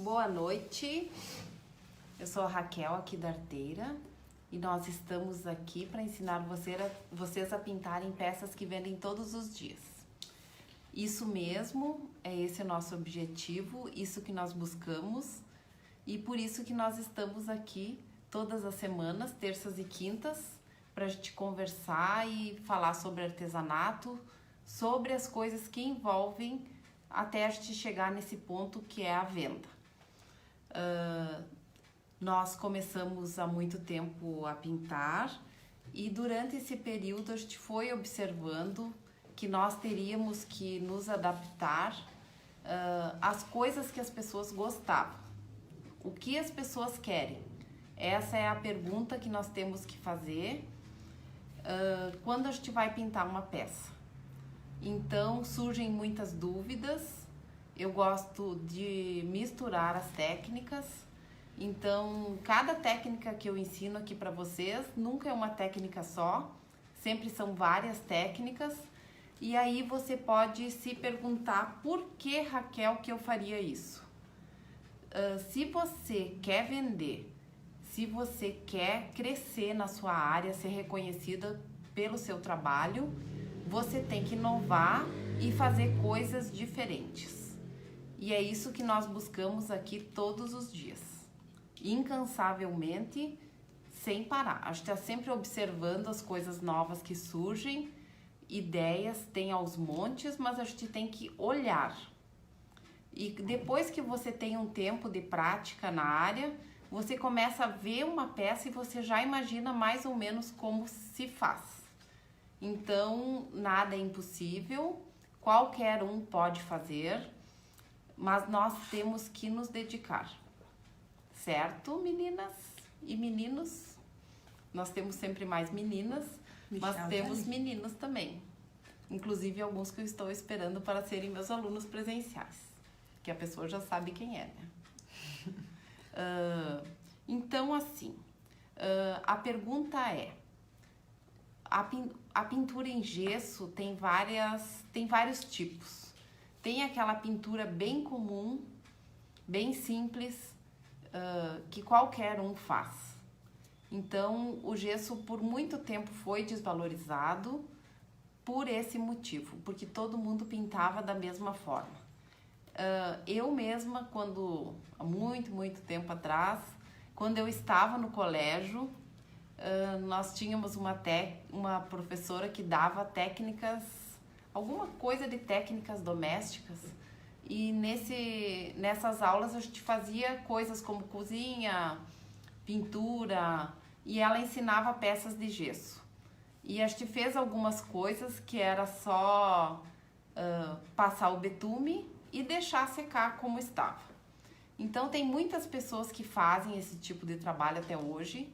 Boa noite, eu sou a Raquel aqui da Arteira e nós estamos aqui para ensinar vocês a pintarem peças que vendem todos os dias. Isso mesmo, esse é o nosso objetivo, isso que nós buscamos e por isso que nós estamos aqui todas as semanas, terças e quintas, para a gente conversar e falar sobre artesanato, sobre as coisas que envolvem até a gente chegar nesse ponto que é a venda. Nós começamos há muito tempo a pintar e durante esse período a gente foi observando que nós teríamos que nos adaptar às coisas que as pessoas gostavam. O que as pessoas querem? Essa é a pergunta que nós temos que fazer quando a gente vai pintar uma peça. Então surgem muitas dúvidas. Eu gosto de misturar as técnicas, então cada técnica que eu ensino aqui para vocês nunca é uma técnica só, sempre são várias técnicas, e aí você pode se perguntar por que, Raquel, que eu faria isso? Se você quer vender, se você quer crescer na sua área, ser reconhecida pelo seu trabalho, você tem que inovar e fazer coisas diferentes. E é isso que nós buscamos aqui todos os dias, incansavelmente, sem parar. A gente está sempre observando as coisas novas que surgem, ideias tem aos montes, mas a gente tem que olhar. E depois que você tem um tempo de prática na área, você começa a ver uma peça e você já imagina mais ou menos como se faz. Então, nada é impossível, qualquer um pode fazer, mas nós temos que nos dedicar, certo, meninas e meninos? Nós temos sempre mais meninas, mas temos meninos também, inclusive alguns que eu estou esperando para serem meus alunos presenciais, que a pessoa já sabe quem é, né? Então, assim, a pergunta é, a pintura em gesso tem vários tipos. Tem aquela pintura bem comum, bem simples, que qualquer um faz. Então, o gesso por muito tempo foi desvalorizado por esse motivo, porque todo mundo pintava da mesma forma. Eu mesma, há muito tempo atrás, quando eu estava no colégio, nós tínhamos uma professora que dava técnicas, alguma coisa de técnicas domésticas, e nessas aulas a gente fazia coisas como cozinha, pintura, e ela ensinava peças de gesso. E a gente fez algumas coisas que era só passar o betume e deixar secar como estava. Então tem muitas pessoas que fazem esse tipo de trabalho até hoje,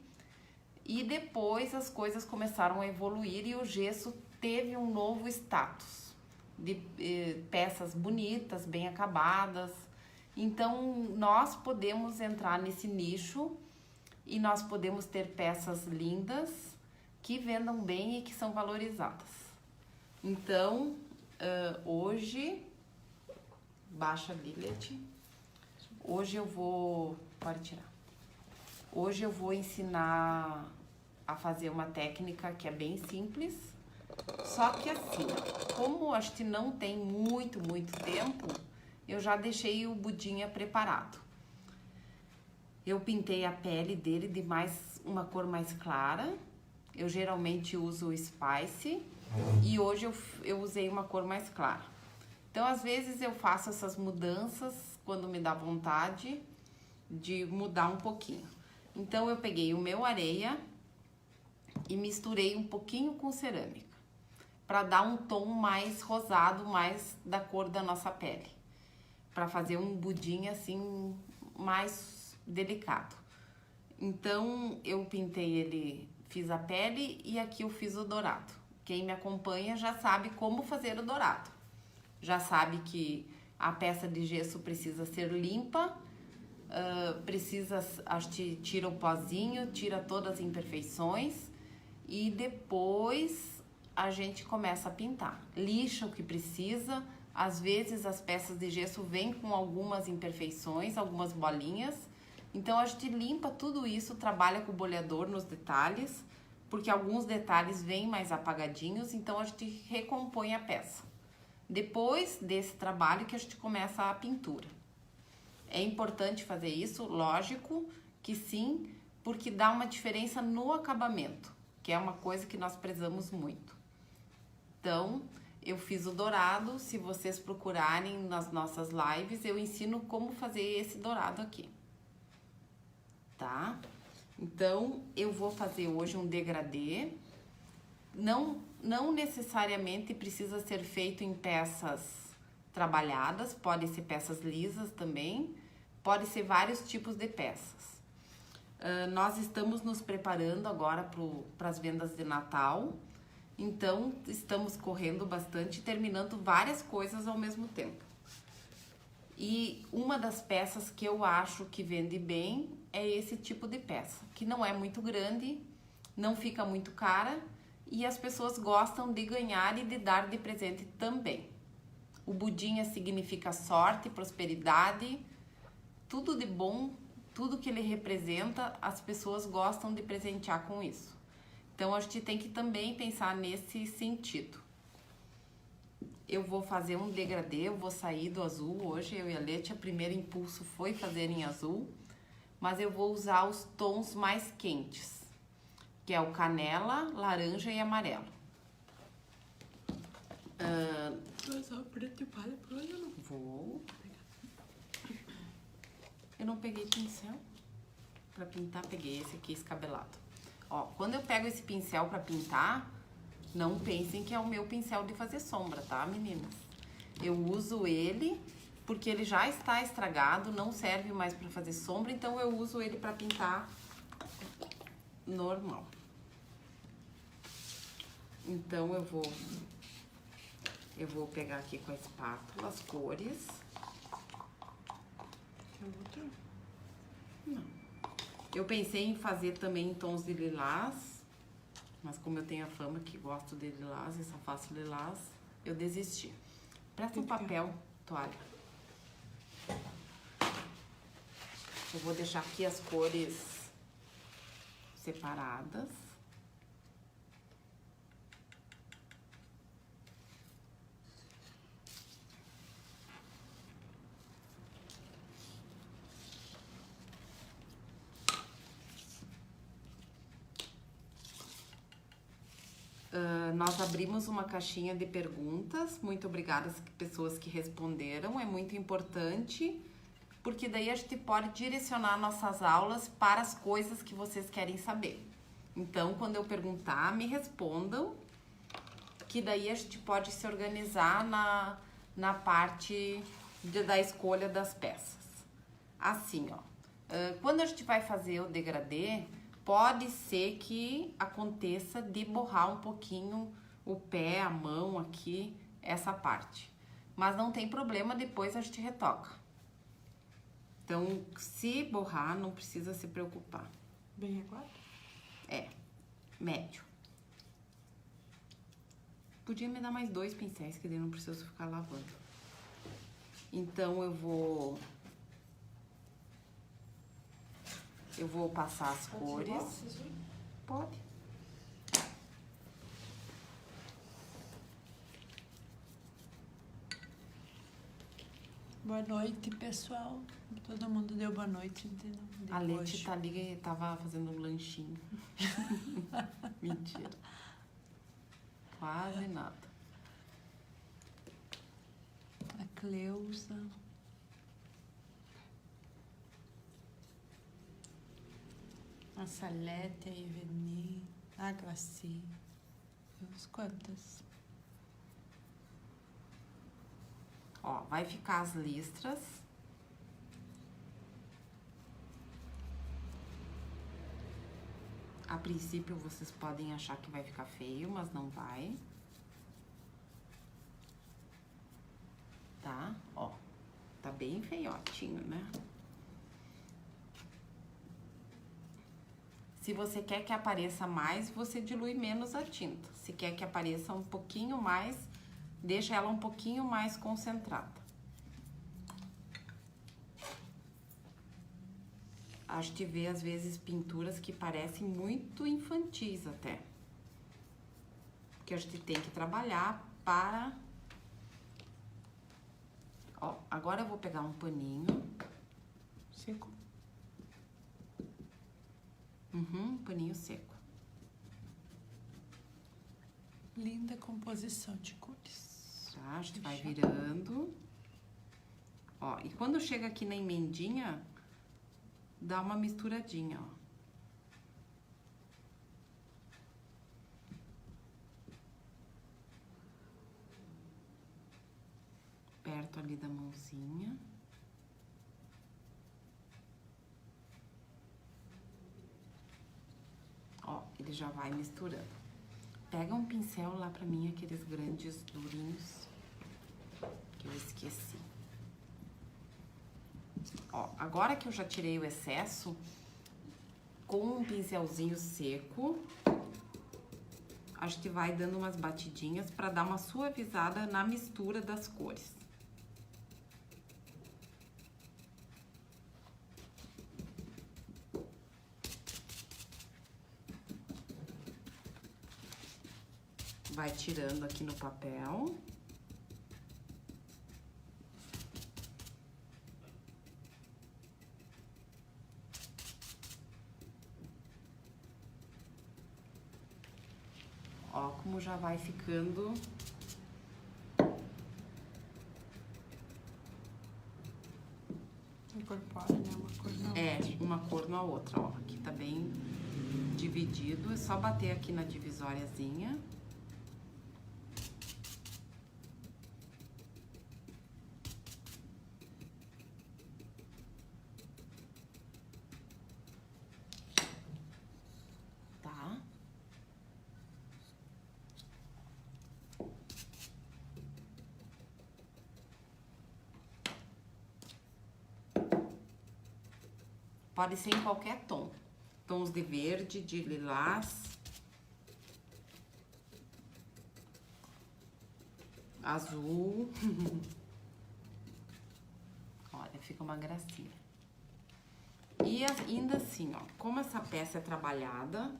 e depois as coisas começaram a evoluir e o gesso teve um novo status de peças bonitas, bem acabadas. Então nós podemos entrar nesse nicho e nós podemos ter peças lindas que vendam bem e que são valorizadas. Então hoje, baixa bilhete, hoje eu vou ensinar a fazer uma técnica que é bem simples, só que assim, como a gente não tem muito tempo, eu já deixei o budinha preparado. Eu pintei a pele dele de uma cor mais clara, eu geralmente uso o Spice, e hoje eu usei uma cor mais clara. Então, às vezes eu faço essas mudanças quando me dá vontade de mudar um pouquinho. Então eu peguei o meu areia e misturei um pouquinho com cerâmica, para dar um tom mais rosado, mais da cor da nossa pele, para fazer um budinho assim mais delicado. Então eu pintei ele, fiz a pele e aqui eu fiz o dourado. Quem me acompanha já sabe como fazer o dourado, já sabe que a peça de gesso precisa ser limpa, a gente tira o pozinho, tira todas as imperfeições e depois a gente começa a pintar. Lixa o que precisa, Às vezes as peças de gesso vêm com algumas imperfeições, algumas bolinhas. Então a gente limpa tudo isso, trabalha com o boleador nos detalhes, porque alguns detalhes vêm mais apagadinhos, então a gente recompõe a peça. Depois desse trabalho que a gente começa a pintura. É importante fazer isso, lógico que sim, porque dá uma diferença no acabamento, que é uma coisa que nós prezamos muito. Então, eu fiz o dourado, se vocês procurarem nas nossas lives, eu ensino como fazer esse dourado aqui. Tá? Então, eu vou fazer hoje um degradê. Não necessariamente precisa ser feito em peças trabalhadas, pode ser peças lisas também, pode ser vários tipos de peças. Nós estamos nos preparando agora para as vendas de Natal, então estamos correndo bastante, terminando várias coisas ao mesmo tempo. E uma das peças que eu acho que vende bem é esse tipo de peça, que não é muito grande, não fica muito cara e as pessoas gostam de ganhar e de dar de presente também. O budinha significa sorte, prosperidade, tudo de bom, tudo que ele representa, as pessoas gostam de presentear com isso. Então a gente tem que também pensar nesse sentido. Eu vou fazer um degradê, eu vou sair do azul hoje, eu e a Leti, o primeiro impulso foi fazer em azul, mas eu vou usar os tons mais quentes, que é o canela, laranja e amarelo. Vai usar o preto e palha por hoje ou não? Vou. Eu não peguei pincel pra pintar, peguei esse aqui escabelado. Ó, quando eu pego esse pincel pra pintar, não pensem que é o meu pincel de fazer sombra, tá, meninas? Eu uso ele porque ele já está estragado, não serve mais pra fazer sombra, então eu uso ele pra pintar normal. Então eu vou pegar aqui com a espátula as cores. Tem outro? Não. Eu pensei em fazer também em tons de lilás, mas como eu tenho a fama que gosto de lilás e só faço lilás, eu desisti. Presta um papel, toalha. Eu vou deixar aqui as cores separadas. Nós abrimos uma caixinha de perguntas, muito obrigada às pessoas que responderam, é muito importante, porque daí a gente pode direcionar nossas aulas para as coisas que vocês querem saber. Então, quando eu perguntar, me respondam, que daí a gente pode se organizar na parte da escolha das peças. Assim, ó, quando a gente vai fazer o degradê, pode ser que aconteça de borrar um pouquinho o pé, a mão aqui, essa parte. Mas não tem problema, depois a gente retoca. Então, se borrar, não precisa se preocupar. Bem aguado? É, médio. Podia me dar mais 2 pincéis, que daí não preciso ficar lavando. Então, eu vou passar as cores. Pode. Boa noite, pessoal. Todo mundo deu boa noite, entendeu? A Leti tá ali, tava fazendo um lanchinho. Mentira. Quase nada. A Cleusa. A Salete, a Iveni, a Glaci. Uns quantas? Ó, vai ficar as listras. A princípio vocês podem achar que vai ficar feio, mas não vai. Tá? Ó, tá bem feiotinho, né? Se você quer que apareça mais, você dilui menos a tinta. Se quer que apareça um pouquinho mais, deixa ela um pouquinho mais concentrada. A gente vê, às vezes, pinturas que parecem muito infantis até. Porque a gente tem que trabalhar para... Ó, agora eu vou pegar um paninho. Seco. Um paninho seco. Linda composição de cores. Tá, a gente vai virando. Ó, e quando chega aqui na emendinha, dá uma misturadinha, ó. Perto ali da mãozinha. Ó, ele já vai misturando. Pega um pincel lá pra mim, aqueles grandes durinhos, que eu esqueci. Ó, agora que eu já tirei o excesso, com um pincelzinho seco, a gente vai dando umas batidinhas pra dar uma suavizada na mistura das cores. Vai tirando aqui no papel. Ó, como já vai ficando. Incorpora, né? Uma cor na outra. É, uma cor na outra, ó. Aqui tá bem dividido. É só bater aqui na divisóriazinha. Tá? Pode ser em qualquer tom. Tons de verde, de lilás, azul. Olha, fica uma gracinha. E ainda assim, ó, como essa peça é trabalhada,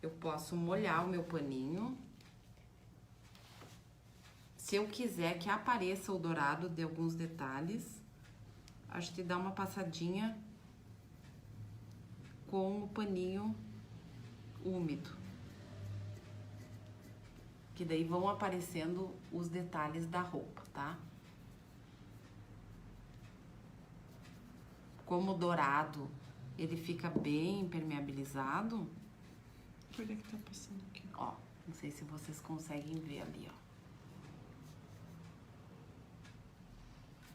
eu posso molhar o meu paninho. Se eu quiser que apareça o dourado de alguns detalhes, a gente dá uma passadinha com o paninho úmido. Que daí vão aparecendo os detalhes da roupa, tá? Como o dourado, ele fica bem impermeabilizado. Olha que tá passando aqui. Ó, não sei se vocês conseguem ver ali, ó.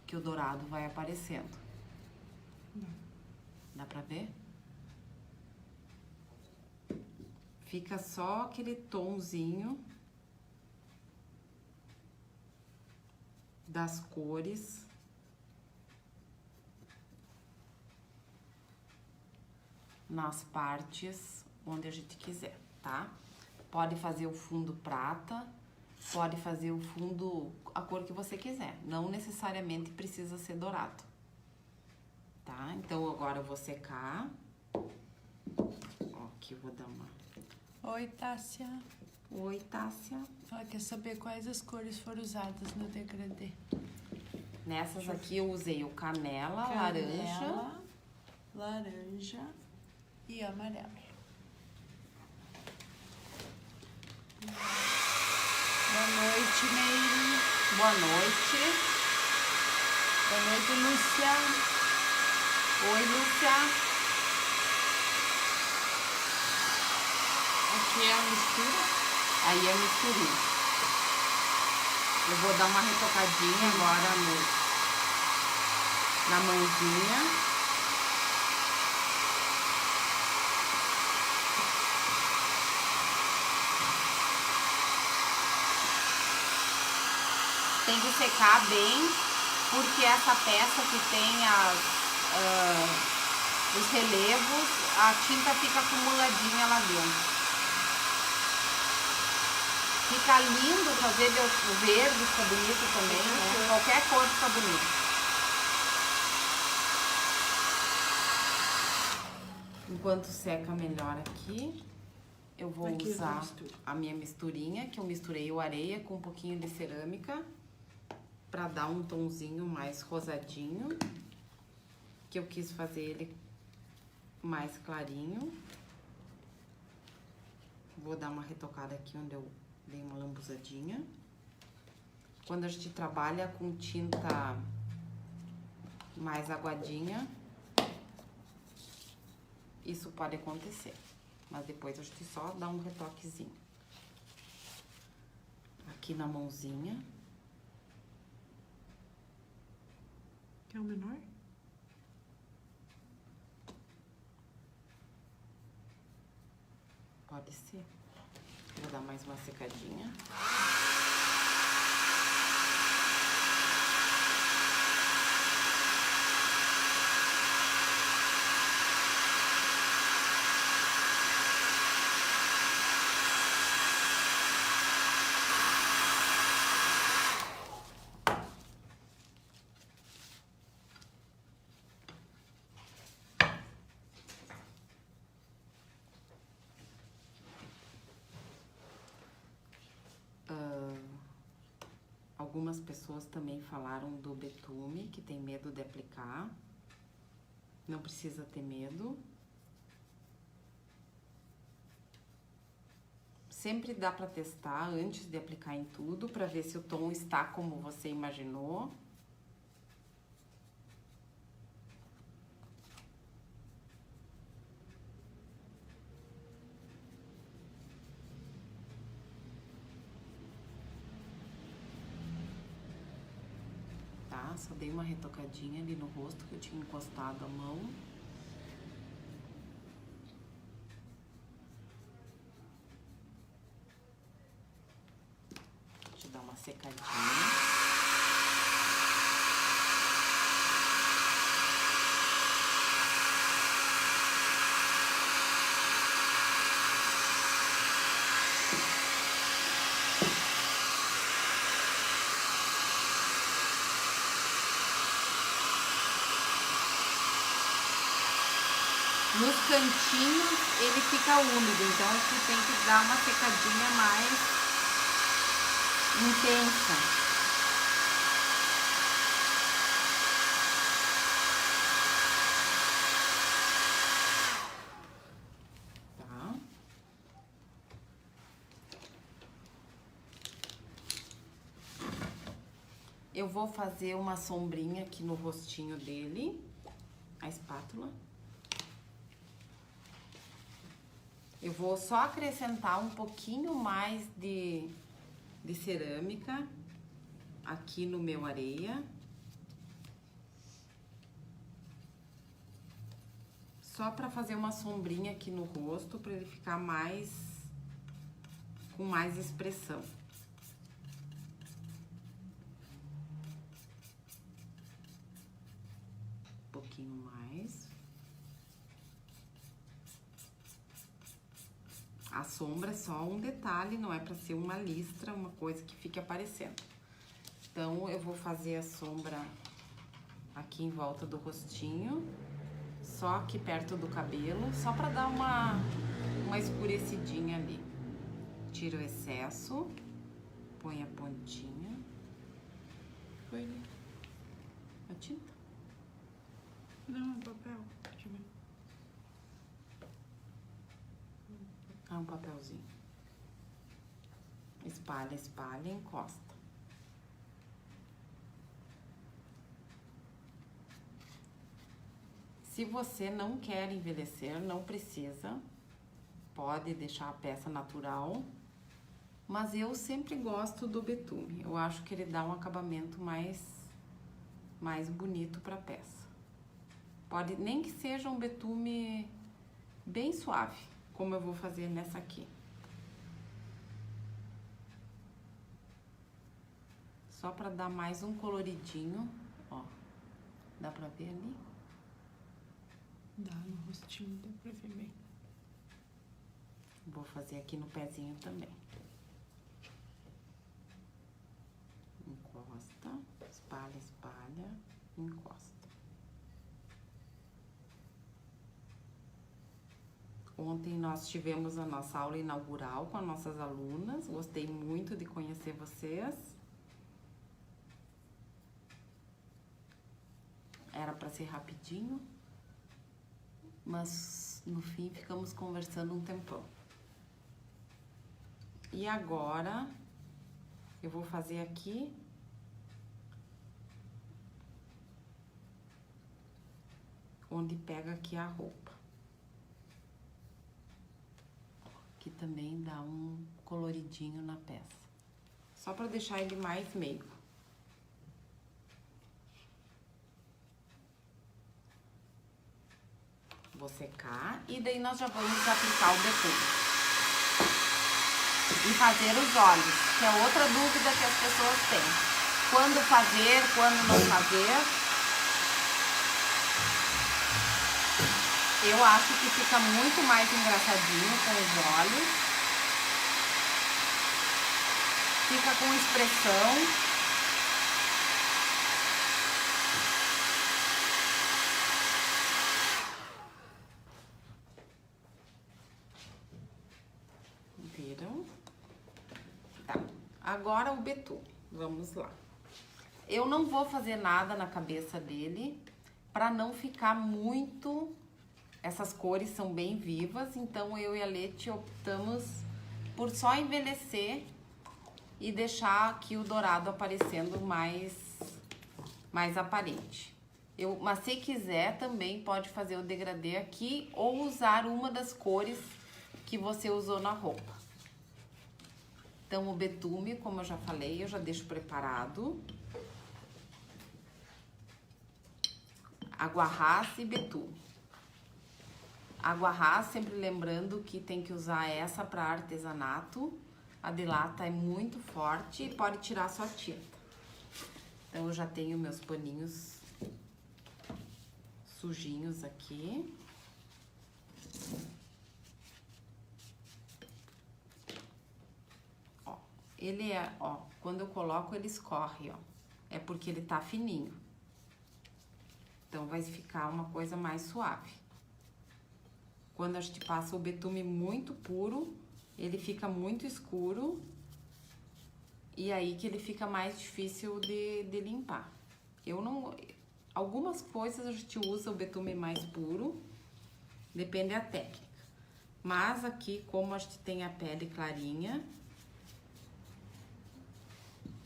Que o dourado vai aparecendo. Dá pra ver? Fica só aquele tonzinho das cores nas partes onde a gente quiser, tá? Pode fazer o fundo prata, pode fazer o fundo a cor que você quiser. Não necessariamente precisa ser dourado, tá? Então, agora eu vou secar. Ó, aqui eu vou dar uma... Oi, Tássia. Oi, Tássia. Ela quer saber quais as cores foram usadas no degradê. Nessas aqui eu usei o canela, Canela, laranja e amarelo. Boa noite, Meire. Boa noite. Boa noite, Lúcia. Oi, Lúcia. Aqui é a mistura. Aí a misturinha. Eu vou dar uma retocadinha agora na mãozinha. Tem que secar bem, porque essa peça que tem os relevos, a tinta fica acumuladinha lá dentro. Fica lindo fazer o verde, fica bonito também, né? Qualquer cor fica bonito. Enquanto seca melhor aqui, eu vou usar a minha misturinha, que eu misturei o areia com um pouquinho de cerâmica, pra dar um tonzinho mais rosadinho, que eu quis fazer ele mais clarinho. Vou dar uma retocada aqui onde eu dei uma lambuzadinha. Quando a gente trabalha com tinta mais aguadinha, isso pode acontecer, mas depois a gente só dá um retoquezinho. Aqui na mãozinha. Quer o menor? Pode ser. Vou dar mais uma secadinha. Algumas pessoas também falaram do betume, que tem medo de aplicar. Não precisa ter medo. Sempre dá para testar antes de aplicar em tudo, para ver se o tom está como você imaginou. Só dei uma retocadinha ali no rosto que eu tinha encostado a mão. Deixa eu dar uma secadinha. Nos cantinhos ele fica úmido, então a gente tem que dar uma secadinha mais intensa. Tá? Eu vou fazer uma sombrinha aqui no rostinho dele, a espátula. Eu vou só acrescentar um pouquinho mais de cerâmica aqui no meu areia. Só para fazer uma sombrinha aqui no rosto, para ele ficar com mais expressão. Um pouquinho mais. A sombra é só um detalhe, não é para ser uma listra, uma coisa que fique aparecendo. Então, eu vou fazer a sombra aqui em volta do rostinho, só aqui perto do cabelo, só para dar uma escurecidinha ali. Tira o excesso, põe a pontinha. Foi ali. A tinta? Não, é papel. Deixa eu ver. Um papelzinho. Espalha, espalha, encosta. Se você não quer envelhecer, não precisa. Pode deixar a peça natural. Mas eu sempre gosto do betume. Eu acho que ele dá um acabamento mais bonito para a peça. Pode nem que seja um betume bem suave, como eu vou fazer nessa aqui. Só para dar mais um coloridinho, ó. Dá pra ver ali? Dá, no rostinho dá pra ver bem. Vou fazer aqui no pezinho também. encosta. Ontem nós tivemos a nossa aula inaugural com as nossas alunas. Gostei muito de conhecer vocês. Era para ser rapidinho, mas no fim ficamos conversando um tempão. E agora eu vou fazer aqui onde pega aqui a roupa, que também dá um coloridinho na peça, só para deixar ele mais meigo. Vou secar e daí nós já vamos aplicar o betume. E fazer os olhos, que é outra dúvida que as pessoas têm. Quando fazer, quando não fazer. Eu acho que fica muito mais engraçadinho com os olhos. Fica com expressão. Agora o betume, vamos lá. Eu não vou fazer nada na cabeça dele para não ficar muito... Essas cores são bem vivas, então eu e a Leti optamos por só envelhecer e deixar aqui o dourado aparecendo mais aparente. Mas se quiser também pode fazer o degradê aqui ou usar uma das cores que você usou na roupa. Então, o betume, como eu já falei, eu já deixo preparado. Aguarrás e betume. Aguarrás, sempre lembrando que tem que usar essa para artesanato. A de lata é muito forte e pode tirar só tinta. Então, eu já tenho meus paninhos sujinhos aqui. Ele é, ó, quando eu coloco ele escorre, ó. É porque ele tá fininho. Então, vai ficar uma coisa mais suave. Quando a gente passa o betume muito puro, ele fica muito escuro. E aí que ele fica mais difícil de limpar. Algumas coisas a gente usa o betume mais puro, depende da técnica. Mas aqui, como a gente tem a pele clarinha...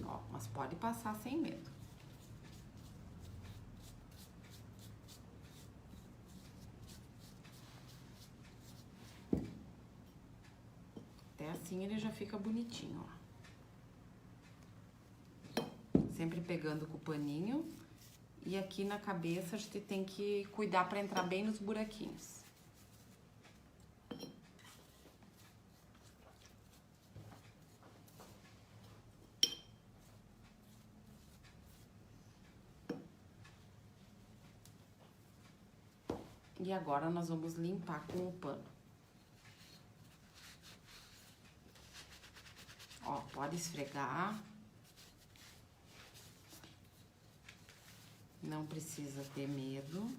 Ó, mas pode passar sem medo. Até assim ele já fica bonitinho, ó. Sempre pegando com o paninho. E aqui na cabeça a gente tem que cuidar para entrar bem nos buraquinhos. E agora nós vamos limpar com o pano. Ó, pode esfregar. Não precisa ter medo.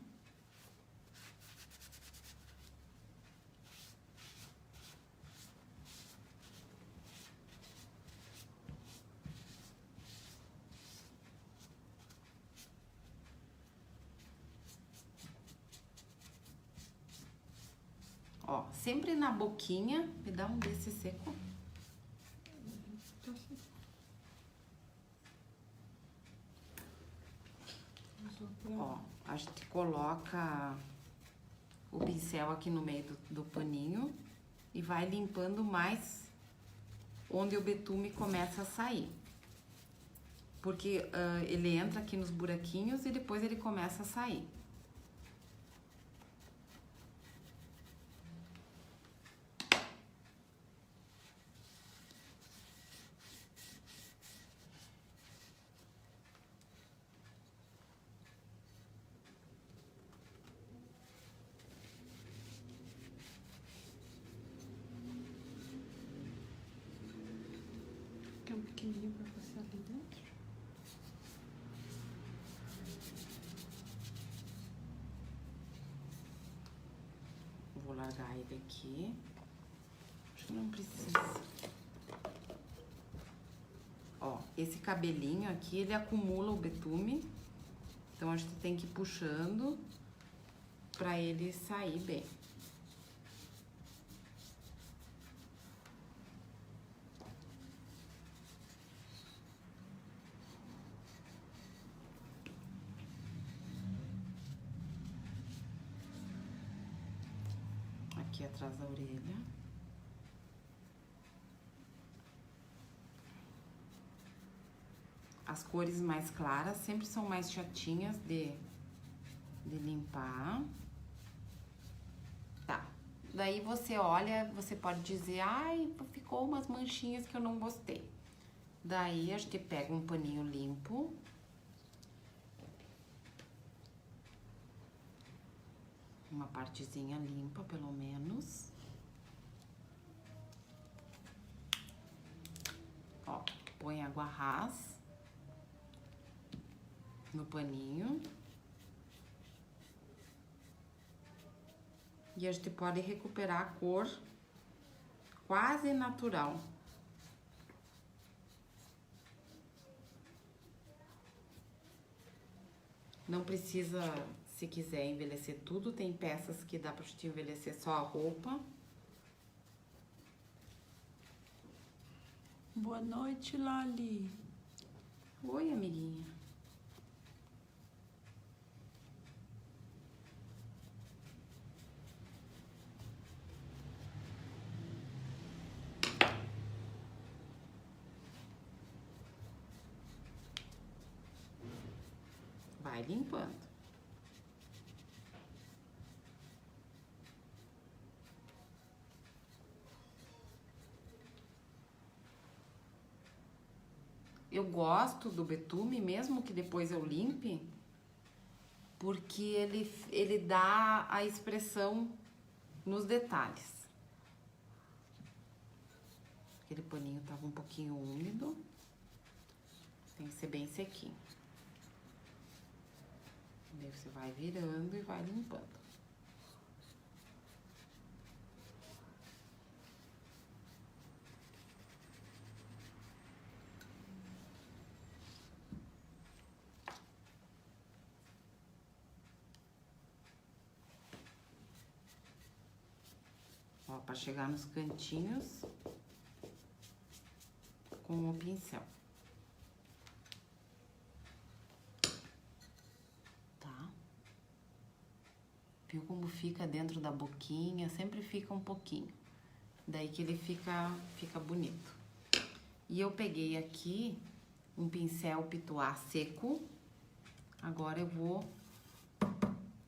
Ó, sempre na boquinha, me dá um desse seco. Ó, a gente coloca o pincel aqui no meio do paninho e vai limpando mais onde o betume começa a sair. Porque ele entra aqui nos buraquinhos e depois ele começa a sair. Quer um pequenininho pra passar ali dentro? largar ele aqui. Acho que não precisa. Ó, esse cabelinho aqui, ele acumula o betume. Então, a gente tem que ir puxando pra ele sair bem. Aqui atrás da orelha. As cores mais claras sempre são mais chatinhas de limpar. Tá. Daí você olha, você pode dizer, ai, ficou umas manchinhas que eu não gostei. Daí a gente pega um paninho limpo. Uma partezinha limpa, pelo menos. Ó, põe água ras no paninho. E a gente pode recuperar a cor quase natural. Não precisa, se quiser, envelhecer tudo. Tem peças que dá pra gente envelhecer só a roupa. Boa noite, Lali. Oi, amiguinha. Vai limpando. Eu gosto do betume, mesmo que depois eu limpe, porque ele dá a expressão nos detalhes. Aquele paninho tava um pouquinho úmido, tem que ser bem sequinho. Daí você vai virando e vai limpando. Ó, pra chegar nos cantinhos com o pincel. Viu como fica dentro da boquinha? Sempre fica um pouquinho. Daí que ele fica bonito. E eu peguei aqui um pincel pituá seco. Agora eu vou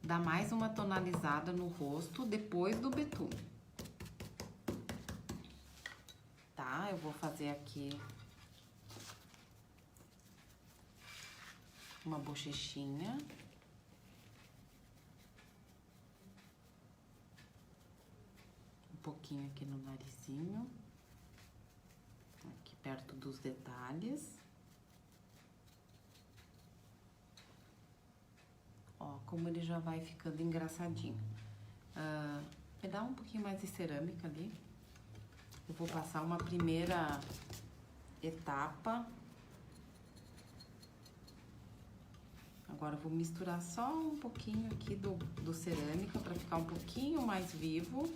dar mais uma tonalizada no rosto depois do betume. Tá? Eu vou fazer aqui uma bochechinha. Um pouquinho aqui no narizinho, aqui perto dos detalhes. Ó, como ele já vai ficando engraçadinho. Me dá um pouquinho mais de cerâmica ali. Eu vou passar uma primeira etapa. Agora eu vou misturar só um pouquinho aqui do cerâmica para ficar um pouquinho mais vivo.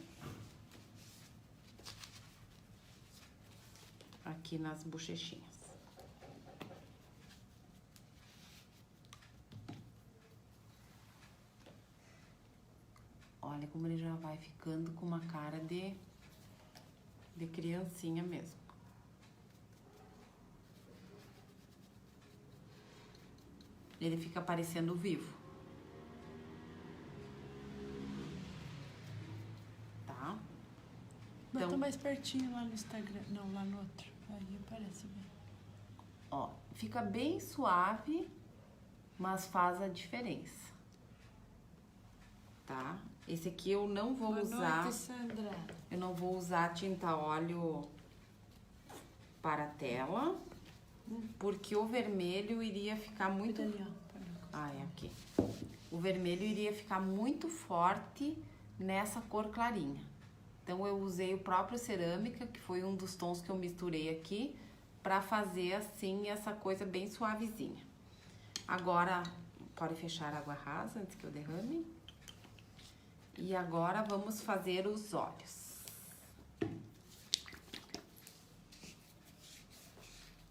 Aqui nas bochechinhas. Olha como ele já vai ficando com uma cara de criancinha mesmo. Ele fica parecendo vivo. Tá? Bota Então, mais pertinho lá no Instagram. Não, lá no outro. Aí aparece bem. ó, fica bem suave, mas faz a diferença. Tá? Esse aqui eu não vou usar. Boa noite, Sandra. Eu não vou usar tinta óleo para a tela, porque o vermelho iria ficar muito... Ali, ó. Ah, é aqui. O vermelho iria ficar muito forte nessa cor clarinha. Então eu usei o próprio cerâmica, que foi um dos tons que eu misturei aqui, para fazer assim essa coisa bem suavezinha. Agora, pode fechar a água rasa antes que eu derrame. E agora vamos fazer os olhos.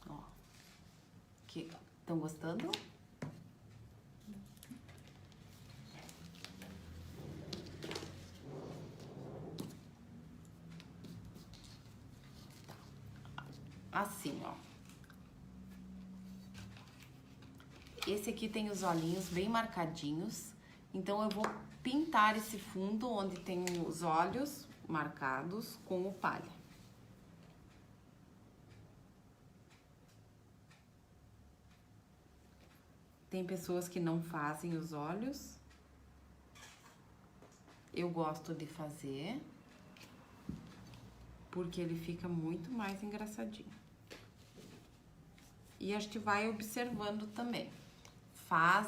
Ó, estão gostando? Assim, ó. Esse aqui tem os olhinhos bem marcadinhos, então eu vou pintar esse fundo onde tem os olhos marcados com o palha. Tem pessoas que não fazem os olhos. Eu gosto de fazer, porque ele fica muito mais engraçadinho. E a gente vai observando também. Faz,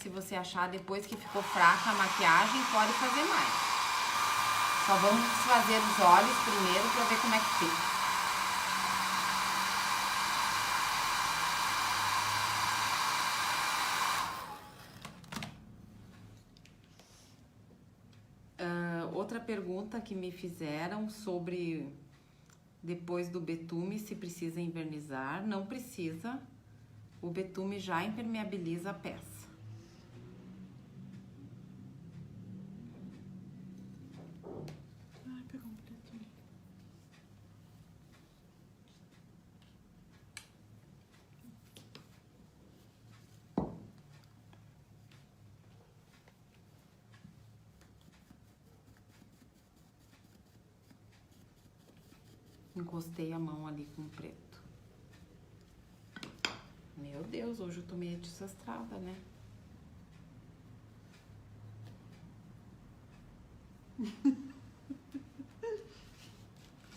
se você achar depois que ficou fraca a maquiagem, pode fazer mais. Só vamos fazer os olhos primeiro pra ver como é que fica. Outra pergunta que me fizeram sobre depois do betume, se precisa invernizar. Não precisa, o betume já impermeabiliza a peça. Pegou um preto ali. Encostei a mão ali com o preto. Meu Deus, hoje eu tô meio desastrada, né?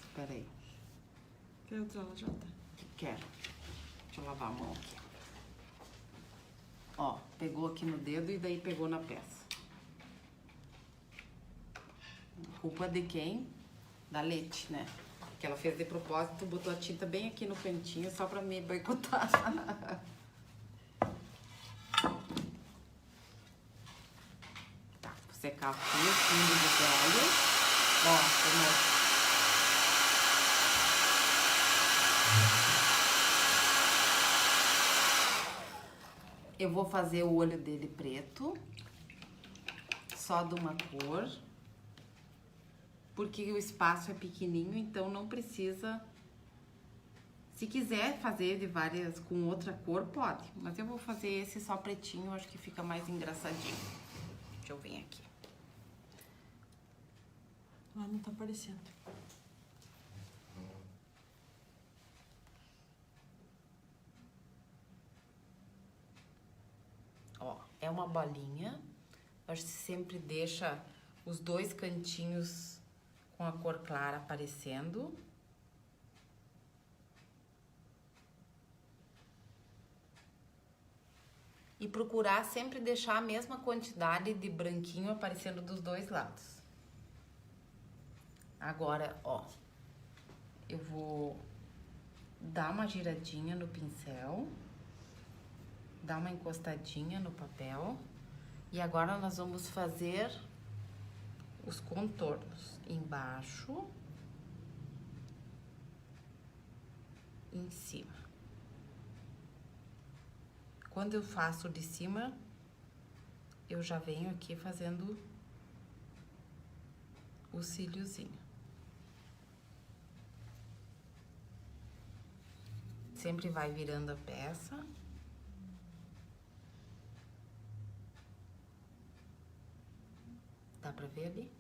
Espera aí. Quer usar ela, Jota? Quero. Deixa eu lavar a mão aqui. Ó, pegou aqui no dedo e daí pegou na peça. Culpa de quem? Da Leti, né? Que ela fez de propósito, botou a tinta bem aqui no cantinho só pra me boicotar. Tá, vou secar aqui o fundo dos olhos. Ó, eu vou fazer o olho dele preto, só de uma cor. Porque o espaço é pequenininho, então não precisa... Se quiser fazer de várias com outra cor, pode. Mas eu vou fazer esse só pretinho, acho que fica mais engraçadinho. Deixa eu vir aqui. Lá não tá aparecendo. Ó, é uma bolinha. A gente sempre deixa os dois cantinhos com a cor clara aparecendo. E procurar sempre deixar a mesma quantidade de branquinho aparecendo dos dois lados. Agora, ó, eu vou dar uma giradinha no pincel, dar uma encostadinha no papel. E agora nós vamos fazer os contornos embaixo, em cima. Quando eu faço de cima, eu já venho aqui fazendo o cíliozinho. Sempre vai virando a peça. Dá pra ver ali?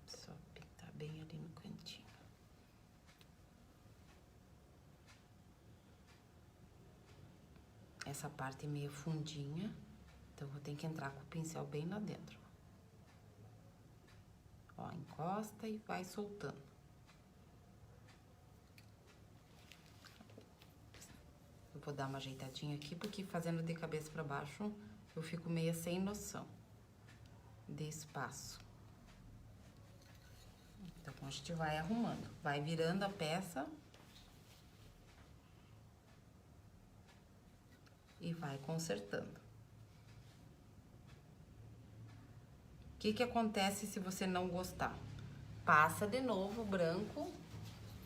Só pintar bem ali no cantinho. Essa parte é meio fundinha, então eu vou ter que entrar com o pincel bem lá dentro. Ó, encosta e vai soltando. Eu vou dar uma ajeitadinha aqui, porque fazendo de cabeça pra baixo, eu fico meio sem noção de espaço. Então, a gente vai arrumando, vai virando a peça e vai consertando. O que que acontece se você não gostar? Passa de novo o branco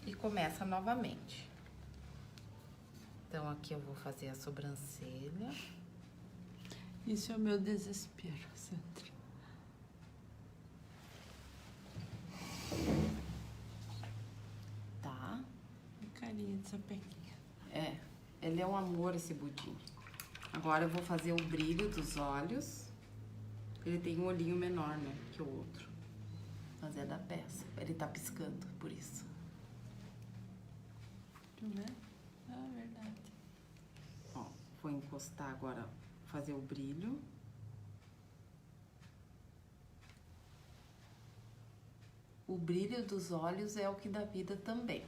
e começa novamente. Então, aqui eu vou fazer a sobrancelha. Isso é o meu desespero, Sandra. Tá? A carinha dessa pequinha. É, ele é um amor, esse budinho. Agora eu vou fazer o brilho dos olhos. Ele tem um olhinho menor, né, que o outro. Mas é da peça. Ele tá piscando, por isso. Deixa eu ver. Ah, verdade. Ó, vou encostar agora, fazer o brilho. O brilho dos olhos é o que dá vida também.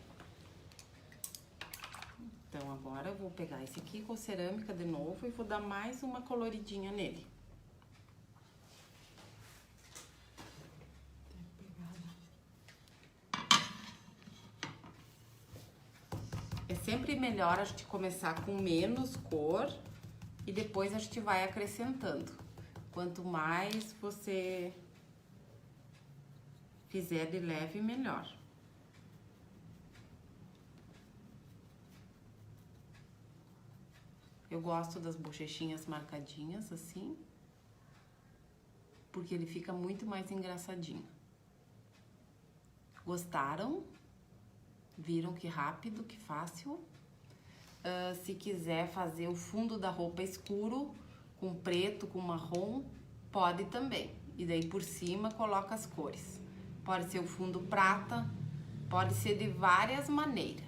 Então, agora eu vou pegar esse aqui com cerâmica de novo e vou dar mais uma coloridinha nele. É sempre melhor a gente começar com menos cor e depois a gente vai acrescentando. Quanto mais você fizer de leve, melhor. Eu gosto das bochechinhas marcadinhas assim, porque ele fica muito mais engraçadinho. Gostaram? Viram que rápido, que fácil? Se quiser fazer o fundo da roupa escuro, com preto, com marrom, pode também. E daí por cima coloca as cores. Pode ser o fundo prata, pode ser de várias maneiras.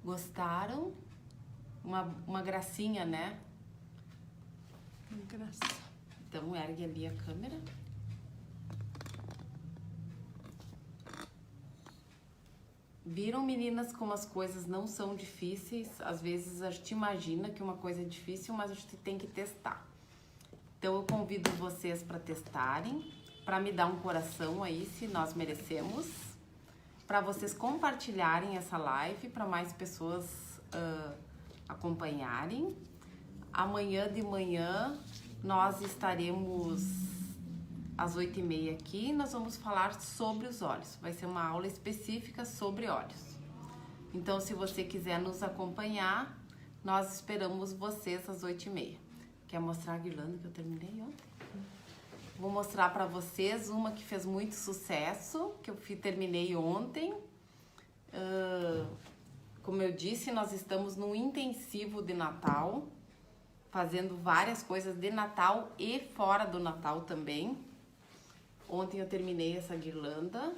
Gostaram? Uma gracinha, né? Graça. Então ergue ali a câmera. Viram, meninas, como as coisas não são difíceis? Às vezes a gente imagina que uma coisa é difícil, mas a gente tem que testar. Então eu convido vocês para testarem, para me dar um coração aí, se nós merecemos, para vocês compartilharem essa live, para mais pessoas acompanharem. Amanhã de manhã nós estaremos às 8h30 aqui, nós vamos falar sobre os olhos. Vai ser uma aula específica sobre olhos. Então, se você quiser nos acompanhar, nós esperamos vocês às 8h30. Quer mostrar a guirlanda que eu terminei ontem? Vou mostrar para vocês uma que fez muito sucesso, que eu terminei ontem. Como eu disse, nós estamos num intensivo de Natal, fazendo várias coisas de Natal e fora do Natal também. Ontem eu terminei essa guirlanda.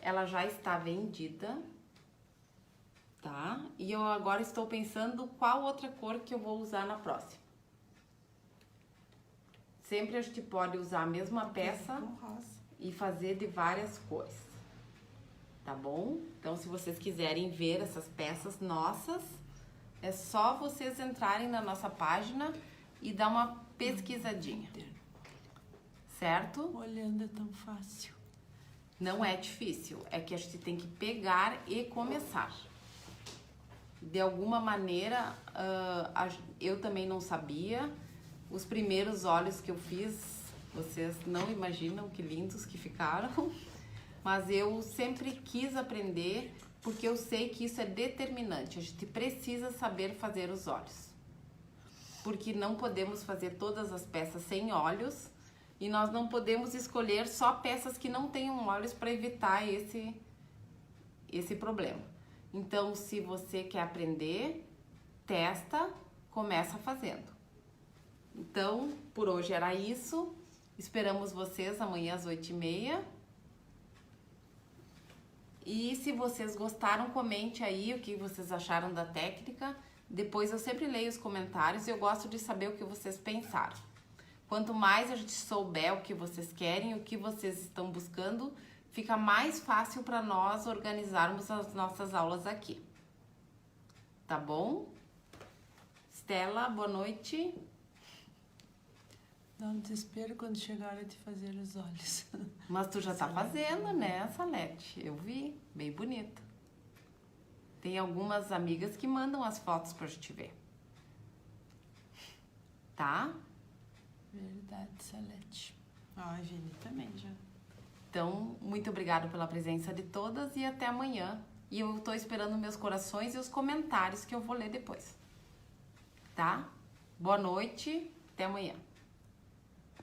Ela já está vendida, tá? E eu agora estou pensando qual outra cor que eu vou usar na próxima. Sempre a gente pode usar a mesma peça e fazer de várias cores, tá bom? Então, se vocês quiserem ver essas peças nossas, é só vocês entrarem na nossa página e dar uma pesquisadinha. Certo? Olhando é tão fácil. Não é difícil, é que a gente tem que pegar e começar. De alguma maneira, eu também não sabia. Os primeiros olhos que eu fiz, vocês não imaginam que lindos que ficaram. Mas eu sempre quis aprender, porque eu sei que isso é determinante. A gente precisa saber fazer os olhos. Porque não podemos fazer todas as peças sem olhos. E nós não podemos escolher só peças que não tenham olhos para evitar esse problema. Então, se você quer aprender, testa, começa fazendo. Então, por hoje era isso. Esperamos vocês amanhã às 8h30. E se vocês gostaram, comente aí o que vocês acharam da técnica. Depois eu sempre leio os comentários e eu gosto de saber o que vocês pensaram. Quanto mais a gente souber o que vocês querem, o que vocês estão buscando, fica mais fácil para nós organizarmos as nossas aulas aqui. Tá bom? Estela, boa noite. Dá um desespero quando chegar a hora de fazer os olhos. Mas tu já tá fazendo, né, Salete? Eu vi, bem bonito. Tem algumas amigas que mandam as fotos pra gente ver. Tá? Verdade, Salete. Ó, a Vini também já. Então, muito obrigada pela presença de todas e até amanhã. E eu tô esperando meus corações e os comentários que eu vou ler depois. Tá? Boa noite, até amanhã.